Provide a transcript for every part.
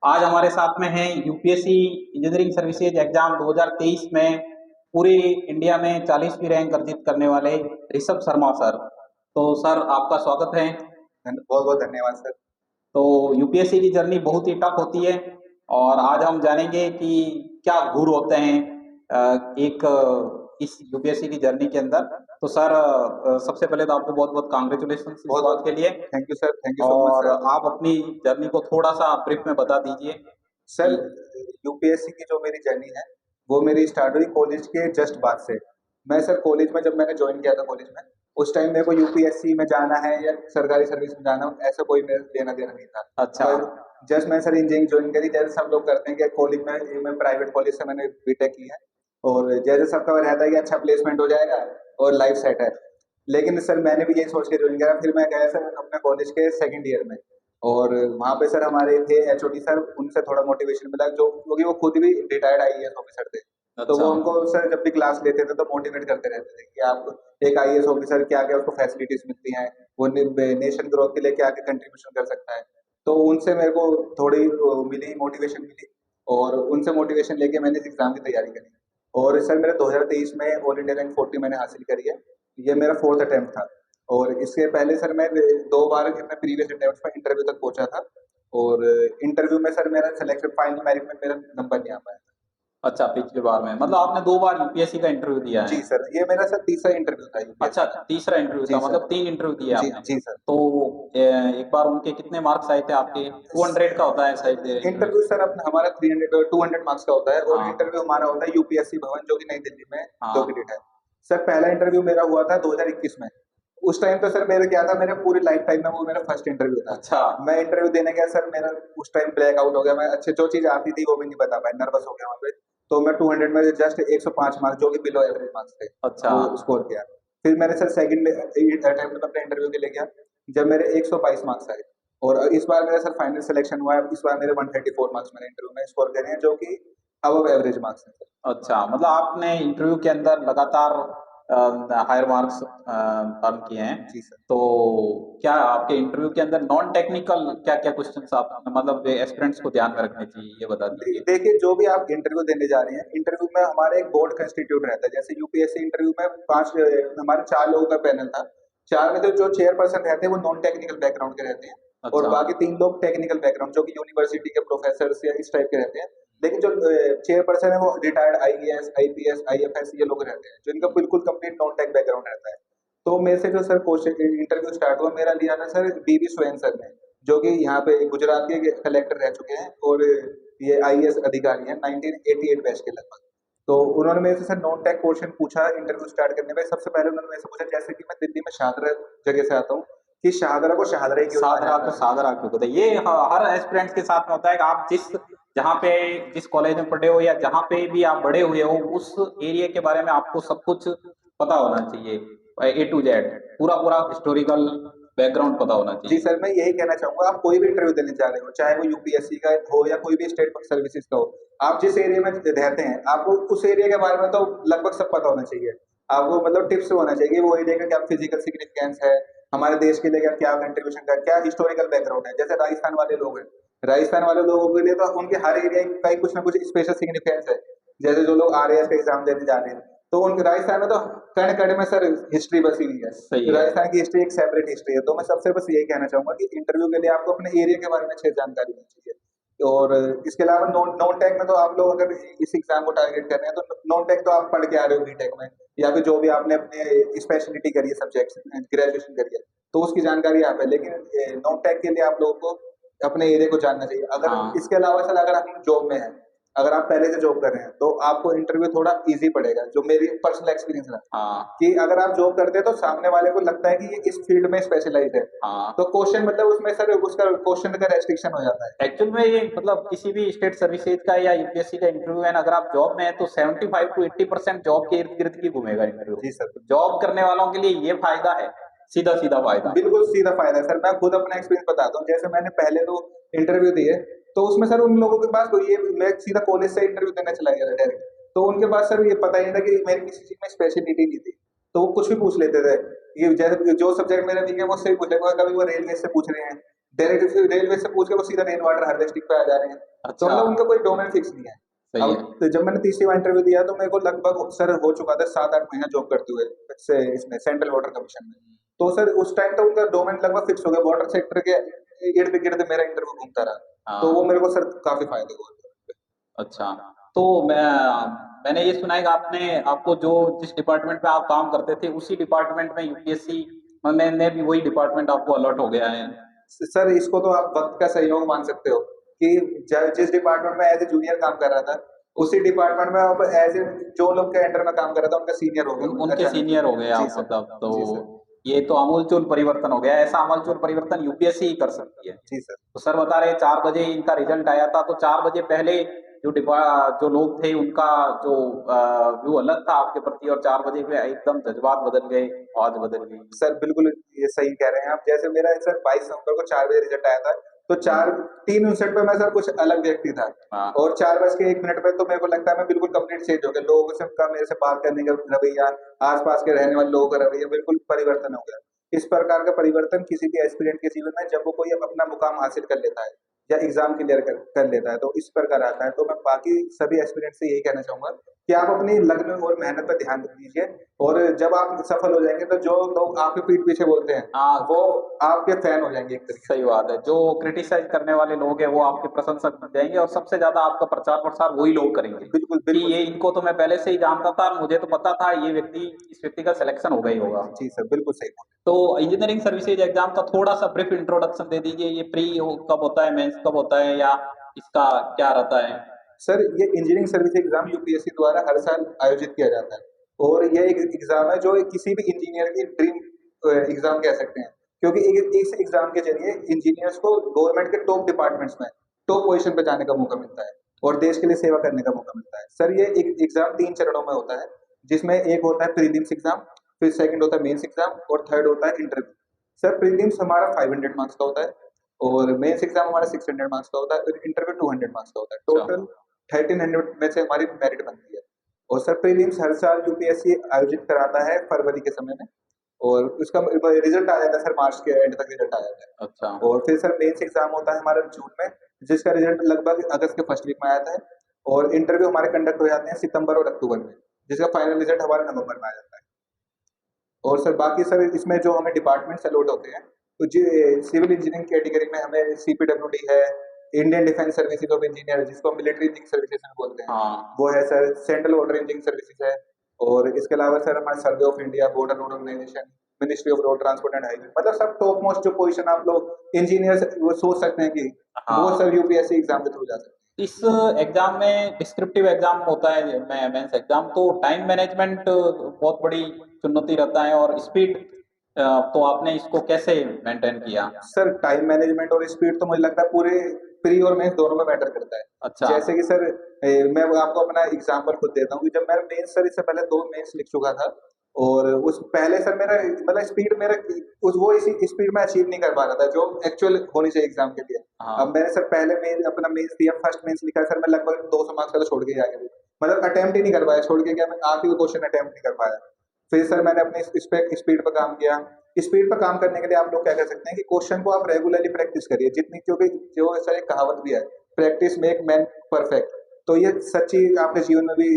आज हमारे साथ में हैं यूपीएससी इंजीनियरिंग सर्विसेज एग्जाम 2023 में पूरे इंडिया में 40वीं रैंक अर्जित करने वाले ऋषभ शर्मा सर। तो सर आपका स्वागत है। बहुत बहुत धन्यवाद सर। तो यूपीएससी की जर्नी बहुत ही टफ होती है और आज हम जानेंगे कि क्या गुर होते हैं इस यूपीएससी की जर्नी के अंदर। तो सर सबसे पहले तो आपको बहुत बहुत कांग्रेचुलेशन इस बहुत बात के लिए। Thank you sir, thank you so much और सर। आप अपनी जर्नी को थोड़ा सा ब्रीफ में बता दीजिए सर कि यूपीएससी की जो मेरी जर्नी है वो मेरी स्टार्ट हुई कॉलेज के जस्ट बाद से। मैं सर कॉलेज में जब मैंने ज्वाइन किया था कॉलेज में, उस टाइम मेरे को यूपीएससी में जाना है या सरकारी सर्विस में जाना है ऐसा कोई मेरा लेना देना नहीं था। अच्छा। पर जस्ट मैं सर इंजीनियरिंग ज्वाइन करी जैसे सब लोग करते हैं कि कॉलेज में, मैं प्राइवेट कॉलेज से मैंने बीटेक की है और जैसे सबका रहता है कि अच्छा प्लेसमेंट हो जाएगा और लाइफ सेट है। लेकिन सर मैंने भी यही सोच के ज्वाइन करा। फिर मैं गया सर अपने कॉलेज के सेकंड ईयर में और वहाँ पे सर हमारे थे एचओडी सर, उनसे थोड़ा मोटिवेशन मिला जो क्योंकि वो खुद भी रिटायर्ड आईएएस ऑफिसर थे। तो अच्छा। वो हमको सर जब भी क्लास लेते थे तो मोटिवेट करते रहते थे कि आप एक आईएएस ऑफिसर क्या क्या उसको फैसिलिटीज मिलती हैं, वो नेशन ग्रोथ के लिए क्या क्या कंट्रीब्यूशन कर सकता है। तो उनसे मेरे को थोड़ी मिली मोटिवेशन मिली और उनसे मोटिवेशन लेके मैंने इस एग्जाम की तैयारी करी और सर मेरा 2023 में ऑल इंडिया रैंक 40 मैंने हासिल करी है। ये मेरा फोर्थ अटेम्प्ट था और इसके पहले सर मैं 2 बार अपने प्रीवियस अटेम्प्ट में इंटरव्यू तक पहुंचा था और इंटरव्यू में सर मेरा सिलेक्शन फाइनल मेरिट में मेरा नंबर नहीं आ पाया। अच्छा, पिछली बार में मतलब आपने 2 बार यूपीएससी का इंटरव्यू दिया है। जी सर, ये मेरा सर तीसरा इंटरव्यू था अच्छा, यूपीएससी का। तीसरा इंटरव्यू जी था सर। मतलब 3 इंटरव्यू दिए जी आपने। जी सर। तो एक बार उनके कितने मार्क्स आए थे आपके? 200 का होता है शायद इंटरव्यू। इंटरव्यू सर अपना हमारा 300 200 मार्क्स का होता है और हाँ, इंटरव्यू हमारा होता है यूपीएससी भवन जो कि नई दिल्ली में हाँ। लोकेटेड है। सर पहला इंटरव्यू मेरा हुआ था 2021 में। उस टाइम तो सर मेरा क्या था, मेरे पूरी लाइफ टाइम में वो मेरा फर्स्ट इंटरव्यू था। अच्छा। मैं इंटरव्यू देने गया सर, मेरा उस टाइम ब्लैक आउट हो गया। मैं अच्छे जो चीज आती थी वो भी नहीं बता पाया, नर्वस हो गया वहाँ पे। तो मैं 200 में जस्ट 105 मार्क्स जो कि बिलो एवरेज मार्क्स थे अच्छा। वो स्कोर किया। फिर मैंने सर सेकंड अटेम्प्ट में अपने इंटरव्यू के लिए गया जब मेरे 122 मार्क्स आए और इस बार मेरा सर फाइनल सिलेक्शन हुआ है। इस बार मेरे 134 मार्क्स मैंने इंटरव्यू में स्कोर करे हैं जो कि अबव एवरेज मार्क्स हैं सर। अच्छा, मतलब आपने इंटरव्यू के अंदर लगातार हायर मार्क्स अर्न किए हैं। जी सर। तो क्या आपके इंटरव्यू के अंदर नॉन टेक्निकल क्या-क्या क्वेश्चंस आप मतलब एस्पिरेंट्स को ध्यान में रखने चाहिए, ये बता दीजिए? देखिए जो भी आप इंटरव्यू देने जा रहे हैं, इंटरव्यू में हमारे एक बोर्ड कंस्टिट्यूट रहता है। जैसे यूपीएससी इंटरव्यू में पांच हमारे 4 लोगों का पैनल था। 4 में जो चेयरपर्सन रहते हैं वो नॉन टेक्निकल बैकग्राउंड के रहते हैं और अच्छा। बाकी 3 लोग टेक्निकल बैकग्राउंड जो कि यूनिवर्सिटी के प्रोफेसर या इस टाइप के रहते हैं। लेकिन जो चेयरपर्सन है वो रिटायर्ड आईएएस आईपीएस आईएफएस ये लोग रहते हैं जिनका बिल्कुल कंप्लीट नॉन टेक बैकग्राउंड रहता है। तो मेरे से जो सर क्वेश्चन इंटरव्यू स्टार्ट हुआ, मेरा लिया था सर बीबी सोरेन सर ने, जो कि यहाँ पे गुजरात के कलेक्टर रह चुके हैं और ये आईएएस अधिकारी हैं 1988 बैच के लगभग। तो उन्होंने मेरे से सर नॉन टेक क्वेश्चन पूछा इंटरव्यू स्टार्ट करने में। सबसे पहले उन्होंने मेरे से पूछा जैसे कि मैं दिल्ली में शाहदरा जगह से आता हूँ कि शाहदरा को शाहदरा ही क्यों कहा सादरा जाता को है। सादरा क्यों कहते हैं? ये हर एस्पिरेंट्स के साथ में होता है कि आप जहाँ पे जिस कॉलेज में पढ़े हो या जहाँ पे भी आप बड़े हुए हो उस एरिया के बारे में आपको सब कुछ पता होना चाहिए। ए टू जेड पूरा पूरा हिस्टोरिकल बैकग्राउंड पता होना जी चाहिए। सर, मैं यही कहना चाहूंगा, आप कोई भी इंटरव्यू देने जा रहे हो चाहे वो यूपीएससी का हो या कोई भी स्टेट सर्विसेज का हो, आप जिस एरिया में रहते हैं आपको उस एरिया के बारे में तो लगभग सब पता होना चाहिए। आपको मतलब टिप्स होना चाहिए वो एरिया का क्या फिजिकल सिग्निफिकेंस है, हमारे देश के लिए क्या क्या कंट्रीब्यूशन का क्या हिस्टोरिकल बैकग्राउंड है। जैसे राजस्थान वाले लोग हैं, राजस्थान वाले लोगों के लिए तो उनके हर एरिया का ही कुछ ना कुछ स्पेशल सिग्निफिकेंस है। जैसे जो लोग आरएएस का एग्जाम देने जा रहे हैं तो उनके राजस्थान में तो कण कण में सर हिस्ट्री बसी हुई है। सही है। राजस्थान की हिस्ट्री एक सेपरेट हिस्ट्री है। तो मैं सबसे बस यही कहना चाहूंगा कि इंटरव्यू के लिए आपको अपने एरिया के बारे में अच्छे जानकारी होनी चाहिए। और इसके अलावा नॉन नॉन टेक में तो आप लोग अगर इस एग्जाम को टारगेट कर रहे हैं तो नॉन टेक तो आप पढ़ के आ रहे हो बीटेक में या फिर जो भी आपने अपने स्पेशलिटी करी है सब्जेक्ट ग्रेजुएशन करी है तो उसकी जानकारी आप है। लेकिन नॉन टेक के लिए आप लोगों को अपने एरिया को जानना चाहिए। अगर हाँ। इसके अलावा सर अगर आप जॉब में हैं, अगर आप पहले से जॉब कर रहे हैं तो आपको इंटरव्यू थोड़ा इजी पड़ेगा। जो मेरी पर्सनल एक्सपीरियंस रहा हाँ। कि अगर आप जॉब करते हैं तो सामने वाले को लगता है कि ये इस फील्ड में स्पेशलाइज है। हाँ। तो क्वेश्चन मतलब उसमें सर उसका क्वेश्चन का रेस्ट्रिक्शन हो जाता है। एक्चुअल में ये मतलब किसी भी स्टेट सर्विसेज का या यूपीएससी का इंटरव्यू है ना, अगर आप जॉब में है तो 75 टू 80% जॉब के इर्द गिर्द की घूमेगा इंटरव्यू। जी सर। जॉब करने वालों के लिए ये फायदा है, सीधा सीधा फायदा। बिल्कुल सीधा फायदा है सर। मैं खुद अपना एक्सपीरियंस बताता हूँ। जैसे मैंने पहले तो इंटरव्यू दिए तो उसमें सर उन लोगों के पास तो ये मैं सीधा कॉलेज से इंटरव्यू देने चला गया था डायरेक्ट। तो उनके पास सर ये पता ही नहीं था कि मेरी किसी चीज में स्पेशलिटी नहीं थी। तो वो कुछ भी पूछ लेते थे। ये जैसे जो सब्जेक्ट मेरा नहीं है वो उससे भी पूछ लेंगे। कभी वो रेलवे से पूछ रहे हैं, डायरेक्ट रेलवे से पूछ के वो सीधा रेन वाटर हार्वेस्टिंग पे आ जा रहे हैं। तो अच्छा। मतलब उनका कोई डोमेन फिक्स नहीं है। सही अब है। तो जब मैंने तीसरी बार इंटरव्यू दिया तो मेरे को लगभग सर हो चुका था 7-8 महीना जॉब करते हुए से इसमें सेंट्रल वाटर कमीशन में। तो सर उस टाइम तो उनका डोमेन लगभग फिक्स हो गया, वाटर सेक्टर के इर्द गिर्द मेरा इंटरव्यू घूमता रहा। तो वो हाँ। मेरे को सर काफी फायदे हुए। अच्छा। तो मैंने ये सुना है कि आपने आपको जो जिस डिपार्टमेंट में आप काम करते थे उसी डिपार्टमेंट में यूपीएससी में भी वही डिपार्टमेंट आपको अलॉट हो गया है। सर इसको तो आप वक्त का सहयोग मान सकते हो कि जिस डिपार्टमेंट में एज ए जूनियर काम कर रहा था उस उसी डिपार्टमेंट में अब एज ए जो लोग के अंडर में काम कर रहा था उनका सीनियर हो गया उनके अचानक सीनियर हो गए ही। जी आप सर। मतलब। तो जी सर। ये तो आमूलचूल परिवर्तन हो गया। ऐसा आमूलचूल परिवर्तन यूपीएससी ही कर सकती है। जी सर। तो सर बता रहे 4 बजे इनका रिजल्ट आया था, तो 4 बजे पहले जो लोग थे उनका जो व्यू अलग था आपके प्रति, और 4 बजे पे एकदम जज्बात बदल गए, आवाज बदल गई। सर बिल्कुल ये सही कह रहे हैं आप। जैसे मेरा सर 22 नवंबर को 4 बजे रिजल्ट आया था, तो चार 3:59 पे मैं सर कुछ अलग व्यक्ति था। हाँ। और 4:01 पे तो मेरे को लगता है मैं बिल्कुल कंप्लीट चेंज हो गया। लोगों से का मेरे से बात करने का रवैया, आसपास के रहने वाले लोगों का रवैया बिल्कुल परिवर्तन हो गया। इस प्रकार का परिवर्तन किसी भी एस्पिरेंट के जीवन में जब वो कोई अपना मुकाम हासिल कर लेता है या एग्जाम क्लियर कर लेता है तो इस प्रकार आता है। तो मैं बाकी सभी एस्पिरेंट से यही कहना चाहूंगा कि आप अपनी लगन और मेहनत पर ध्यान दीजिए, और जब आप सफल हो जाएंगे तो जो लोग आपके पीठ पीछे बोलते हैं हाँ। वो आपके फैन हो जाएंगे एक तरीके सही बात है। जो क्रिटिसाइज करने वाले लोग हैं वो आपके प्रशंसक बन जाएंगे, और सबसे ज्यादा आपका प्रचार प्रसार वही लोग करेंगे से। बिल्कुल कि बिल्कुल ये सही। इनको तो मैं पहले से ही जानता था, मुझे तो पता था ये व्यक्ति, इस व्यक्ति का सिलेक्शन हो गई होगा। जी सर बिल्कुल सही बात। तो इंजीनियरिंग सर्विसेज एग्जाम का थोड़ा सा ब्रीफ इंट्रोडक्शन दे दीजिए। ये कब होता है, मेंस कब होता है, या इसका क्या रहता है? सर ये इंजीनियरिंग सर्विस एग्जाम यूपीएससी द्वारा हर साल आयोजित किया जाता है, और ये एक एग्जाम है जो किसी भी इंजीनियर की ड्रीम एग्जाम कह सकते हैं, क्योंकि इस एग्जाम के जरिए इंजीनियर्स को गवर्नमेंट के टॉप डिपार्टमेंट्स में टॉप पोजीशन पे जाने का मौका मिलता है और देश के लिए सेवा करने का मौका मिलता है। सर ये एक एग्जाम 3 चरणों में होता है, जिसमें एक होता है प्रीलिम्स एग्जाम, फिर सेकंड होता है मेंस एग्जाम, और थर्ड होता है इंटरव्यू। सर प्रीलिम्स हमारा 500 मार्क्स का होता है, और मेंस एग्जाम हमारा 600 मार्क्स का होता है, और इंटरव्यू 200 मार्क्स का होता है। अच्छा। टोटल 1300 में से हमारी मेरिट बनती है। और सर प्रीलिम्स हर साल यूपीएससी आयोजित कराता है फरवरी के समय में, और उसका रिजल्ट आ जाता है सर मार्च के एंड तक रिजल्ट आ जाता है। अच्छा। और फिर सर मेंस एग्जाम होता है हमारा जून में, जिसका रिजल्ट लगभग अगस्त के फर्स्ट वीक में आता है, और इंटरव्यू हमारे कंडक्ट हो जाते हैं सितंबर और अक्टूबर में, जिसका फाइनल रिजल्ट हमारे नवंबर में आ जाता है। और सर बाकी सर इसमें जो हमें डिपार्टमेंट्स अलॉट होते हैं, तो जी सिविल इंजीनियरिंग कैटेगरी में हमें सीपीडब्ल्यूडी है, Indian defence services of engineer जिसको मिलिट्री इंजीनियरिंग सर्विसेज में बोलते हैं, हाँ। वो है sir. Central water engineering services है, और इसके अलावा सर हमारे survey of India, border road organisation, ministry of road transport and highway, मतलब सब टॉप मोस्ट जो पोजीशन आप लोग इंजीनियर वो सोच सकते हैं कि वो हाँ। सर यूपीएससी एग्जाम के थ्रू जा सकते हैं। इस एग्जाम में डिस्क्रिप्टिव एग्जाम होता है, मेंस एग्जाम, तो टाइम मैनेजमेंट बहुत बड़ी चुनौती रहता है, और स्पीड, तो आपने इसको कैसे मेंटेन किया? सर टाइम मैनेजमेंट और स्पीड तो मुझे लगता है पूरे प्री और मेंस दोनों में मैटर करता है। अच्छा। जैसे कि सर मैं वो आपको अपना एग्जांपल खुद देता हूँ कि जब मैं मेंस सर इससे पहले 2 मेंस लिख चुका था, और उस पहले सर मेरा मतलब स्पीड मेरा उस वो इसी स्पीड में अचीव नहीं कर पा रहा था जो एक्चुअल होनी चाहिए एग्जाम के लिए। हाँ। अब मैंने सर पहले मेन अपना मेंस दिया, फर्स्ट मेंस लिखा सर, मैं लगभग 200 मार्क्स का तो छोड़ के ही आ गया, मतलब अटेम्प्ट ही नहीं कर पाया, छोड़ के गया, मैं आखिरी क्वेश्चन अटेम्प्ट नहीं कर पाया। फिर सर मैंने अपने इस पे स्पीड पर काम किया। स्पीड पर काम करने के लिए आप लोग क्या कर सकते हैं कि क्वेश्चन को आप रेगुलरली प्रैक्टिस करिए जितनी, क्योंकि जो सर एक कहावत भी है, प्रैक्टिस मेक मैन परफेक्ट। तो ये सच्ची आपके जीवन में भी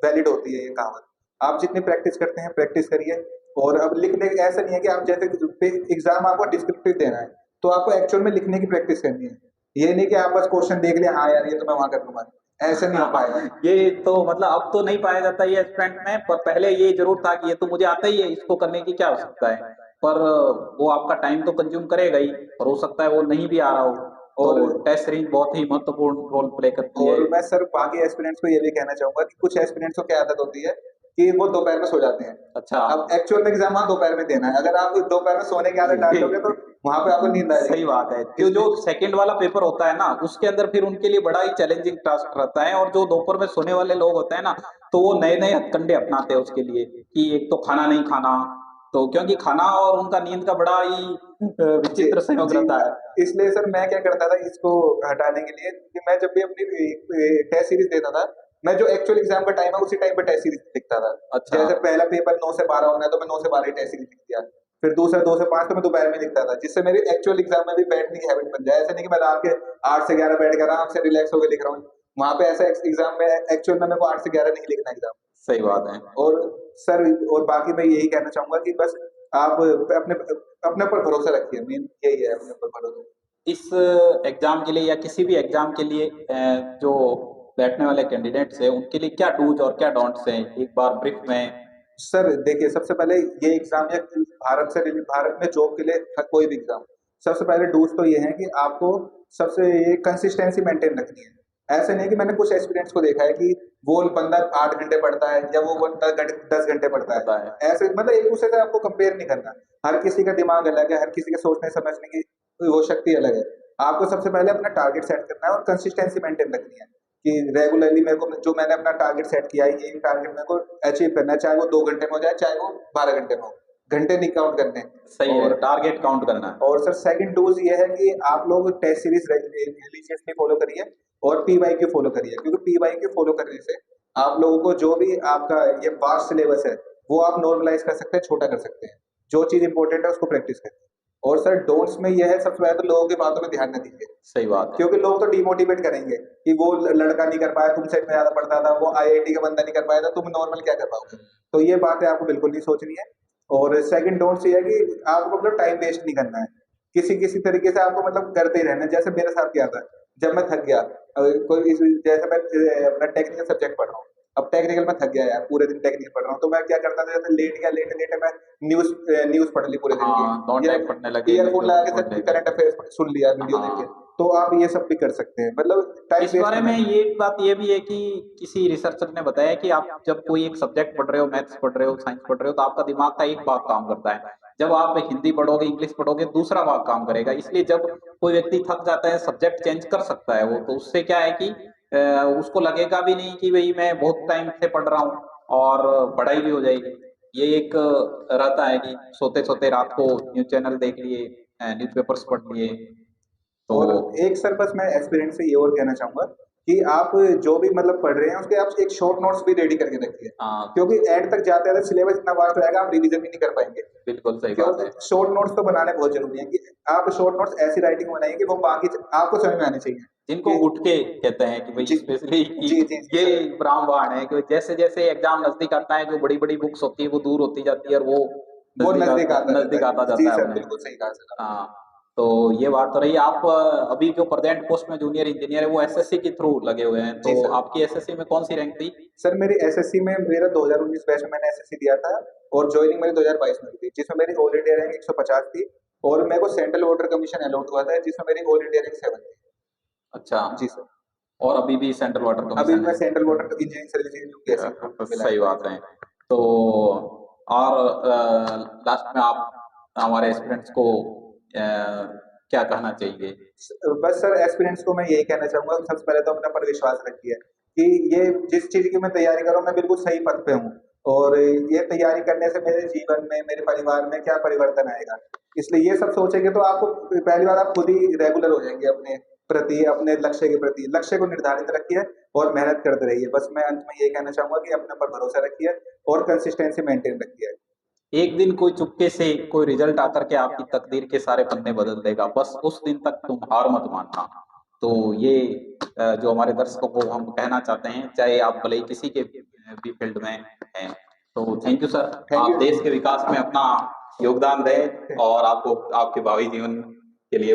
वैलिड होती है ये कहावत। आप जितनी प्रैक्टिस करते हैं प्रैक्टिस करिए, और अब लिखने ऐसा नहीं है कि आप जैसे एग्जाम आपको डिस्क्रिप्टिव देना है तो आपको एक्चुअल में लिखने की प्रैक्टिस करनी है। ये नहीं कि आप बस क्वेश्चन देख लिया, हाँ यार ये तो मैं वहां कर लूंगा, ऐसे नहीं हो पाएगा। ये तो मतलब अब तो नहीं पाया जाता ये एस्पिरेंट में, पर पहले ये जरूर था कि ये तो मुझे आता ही है, इसको करने की क्या आवश्यकता है। पर वो आपका टाइम तो कंज्यूम करेगा ही, और हो सकता है वो नहीं भी आ रहा हो। और तो टेस्ट सीरीज बहुत ही महत्वपूर्ण रोल प्ले करती है। और मैं सर बाकी एस्पिरेंट्स को ये भी कहना चाहूंगा कि कुछ एस्पिरेंट्स को क्या आदत होती है कि वो दोपहर में सो जाते हैं। अच्छा। अब एक्चुअल में एग्जाम वहाँ दोपहर में देना है, अगर आप दोपहर में सोने की आदत डाल लोगे तो वहां पे आपको नींद आ सही जाएगी। बात है। जो जो सेकंड वाला पेपर होता है ना, उसके अंदर फिर उनके लिए बड़ा ही चैलेंजिंग टास्क रहता है, और जो दोपहर में सोने वाले लोग होते हैं ना, तो वो नए नए हथकंडे अपनाते हैं उसके लिए, कि एक तो खाना नहीं खाना, तो क्योंकि खाना और उनका नींद का बड़ा ही जी विचित्र संयोग जी। रहता है। इसलिए सर मैं क्या करता था इसको हटाने के लिए कि मैं जब भी अपनी टेस्ट सीरीज देता था, मैं जो एक्चुअल एग्जाम का टाइम है उसी टाइम पे टेस्ट सीरीज लिखता था। अच्छा। जैसे पहला पेपर 9 से 12 होना है तो मैं 9 से 12 ही टेस्ट सीरीज लिख दिया। फिर दूसरा 2 से 5 तो मैं दोपहर में लिखता था, जिससे मेरी एक्चुअल एग्जाम में भी बैठने की हैबिट बन जाए। ऐसा नहीं कि मैं रात के 8 से 11 बैठ कर आराम से रिलैक्स होकर लिख रहा हूँ। वहाँ पे ऐसा एग्जाम में एक्चुअल में मेरे को 8 से 11 नहीं लिखना एग्जाम। सही बात है। और सर, और बाकी मैं यही कहना चाहूंगा कि बस आप अपने अपने पर भरोसा रखिए, मेन यही है, अपने पर भरोसा। इस एग्जाम के लिए या किसी भी एग्जाम के लिए जो बैठने वाले कैंडिडेट्स हैं उनके लिए क्या डूज और क्या डोंट्स हैं, एक बार ब्रीफ में। सर देखिए, सबसे पहले ये एग्जाम या भारत में जॉब के लिए कोई भी एग्जाम, सबसे पहले डूज तो ये है कि आपको सबसे ये कंसिस्टेंसी मेंटेन रखनी है। ऐसे नहीं कि मैंने कुछ एस्पिरेंट्स को देखा है कि वो बंदा 8 घंटे पढ़ता है या वो बंदा 10 घंटे पढ़ता पता है। है। ऐसे मतलब एक दूसरे से आपको कंपेयर नहीं करना। हर किसी का दिमाग अलग है, हर किसी के सोचने समझने की वो शक्ति अलग है। आपको सबसे पहले अपना टारगेट सेट करना है और कंसिस्टेंसी मेंटेन रखनी है कि रेगुलरली मेरे को जो मैंने अपना टारगेट सेट किया है, ये टारगेट मेरे को अचीव करना है, चाहे वो 2 घंटे में हो जाए, चाहे वो 12 घंटे में हो। घंटे नहीं काउंट करने। सही है, और टारगेट काउंट करना है। और सर सेकंड डोज ये है कि आप लोग टेस्ट सीरीज रिलीजियसली फॉलो करिए और पीवाईक्यू फॉलो करिए, क्योंकि पीवाईक्यू फॉलो करने से आप लोगों को जो भी आपका ये वास्ट सिलेबस है वो आप नॉर्मलाइज कर सकते हैं, छोटा कर सकते हैं। जो चीज इंपॉर्टेंट है उसको प्रैक्टिस करिए। और सर डोंट्स में यह है, सबसे पहले तो लोगों की बातों में ध्यान न दीजिए, सही बात है। क्योंकि लोग तो डिमोटिवेट करेंगे कि वो लड़का नहीं कर पाया, तुमसे इतना ज्यादा पढ़ता था, वो आईआईटी का बंदा नहीं कर पाया था, तुम नॉर्मल क्या कर पाओगे। तो ये बातें आपको बिल्कुल नहीं सोचनी है। और सेकंड डोंट्स ये है कि आपको मतलब टाइम वेस्ट नहीं करना है, किसी किसी तरीके से आपको मतलब करते ही रहना है। जैसे मेरे साथ क्या था, जब मैं थक गया, जैसे मैं अपना टेक्निकल सब्जेक्ट पढ़ रहा हूँ, अब टेक्निकल में थक गया यार, पूरे दिन टेक्निकल पढ़ रहा हूँ, तो मैं क्या करता था, जैसे लेट गया, लेटे लेटे मैं न्यूज न्यूज पढ़ ली पूरे दिन की, हाँ, नॉन या टाइम पढ़ने लगे, ईयरफोन वीडियो लगा के सुनने लगे। करंट अफेयर्स सुन लिया, वीडियो देख के। हाँ, तो आप ये सब भी कर सकते हैं, मतलब टाइम इस वेस्ट बारे करना में नहीं। ये बात ये भी है कि किसी रिसर्चर ने बताया कि आप जब कोई एक सब्जेक्ट पढ़ रहे हो, मैथ्स पढ़ रहे हो, साइंस पढ़ रहे हो, तो आपका दिमाग का एक भाग काम करता है। जब आप हिंदी पढ़ोगे, इंग्लिश पढ़ोगे, दूसरा भाग काम करेगा। इसलिए जब कोई व्यक्ति थक जाता है, सब्जेक्ट चेंज कर सकता है वो, तो उससे क्या है कि उसको लगेगा भी नहीं कि भाई मैं बहुत टाइम से पढ़ रहा हूँ, और पढ़ाई भी हो जाएगी। ये एक रहता है कि सोते सोते रात को न्यूज चैनल देख लिए, न्यूज़पेपर्स पढ़ लिए। तो और एक सर बस मैं एक्सपीरियंस से ये और कहना चाहूंगा कि आप जो भी मतलब पढ़ रहे हैं उसके आप एक शॉर्ट नोट्स भी रेडी करके रखिए, हाँ, क्योंकि एंड तक जाते जाते सिलेबस इतना वास्ट हो जाएगा, आप रिवीजन भी नहीं कर पाएंगे। बिल्कुल सही बात है। क्योंकि शॉर्ट नोट्स तो बनाने बहुत जरूरी है कि आप शॉर्ट नोट्स ऐसी राइटिंग बनाइए कि वो बाकी आपको समझ में आने चाहिए जिनको कि गुटके कहते हैं कि भाई जी स्पेशली कि जी जी जी ये सर। ब्राह्मण है कि जैसे जैसे एग्जाम नजदीक आता है, जो बड़ी बड़ी बुक्स होती है वो दूर होती जाती है, और वो वो नजदीक आता रहता नजदीक आता है, जी जाता है सर, उन्हें। बिल्कुल सही कहा सर आपने। हाँ, तो ये बात तो रही। आप अभी जो प्रेजेंट पोस्ट में जूनियर इंजीनियर है वो एसएससी के थ्रू लगे हुए हैं, जी तो सर। आपकी एसएससी में कौन सी रैंक थी? सर मेरी एसएससी में मेरा 2019 बैच में मैंने एसएससी दिया था, और ज्वाइनिंग मेरी 2022 में हुई थी, जिसमें मेरी ऑल इंडिया रैंक 150 थी। और मेरे को सेंट्रल वाटर कमीशन अलॉट हुआ था, जिसमें मेरी ऑल इंडिया रैंक 7 थी। अच्छा, जी सर। और अभी भी सेंट्रल वाटर अभी कमीशन मैं है। Central water engineering services UPSC मिला है सही मुझे। बात है। तो और लास्ट में आप हमारे स्टूडेंट्स को क्या कहना चाहिए? बस सर एक्सपीरियंस को मैं यही कहना चाहूंगा, सबसे पहले तो अपने पर विश्वास रखिए कि ये जिस चीज की मैं तैयारी कर रहा हूँ मैं बिल्कुल सही पथ पे हूँ, और ये तैयारी करने से मेरे जीवन में, मेरे परिवार में क्या परिवर्तन आएगा। इसलिए ये सब सोचेंगे तो आपको पहली बार आप खुद ही रेगुलर हो जाएंगे अपने प्रति, अपने लक्ष्य के प्रति। लक्ष्य को निर्धारित रखिए और मेहनत करते रहिए। बस मैं अंत में ये कहना चाहूंगा कि अपने पर भरोसा रखिए और कंसिस्टेंसी मेंटेन रखिए। एक दिन कोई चुपके से कोई रिजल्ट आकर के आपकी तकदीर के सारे पन्ने बदल देगा, बस उस दिन तक तुम हार मत मानना। तो ये जो हमारे दर्शकों को हम कहना चाहते हैं, चाहे आप भले ही किसी के भी फील्ड में हैं। तो थैंक यू सर, थैंक आप यू। देश के विकास में अपना योगदान दें और आपको आपके भावी जीवन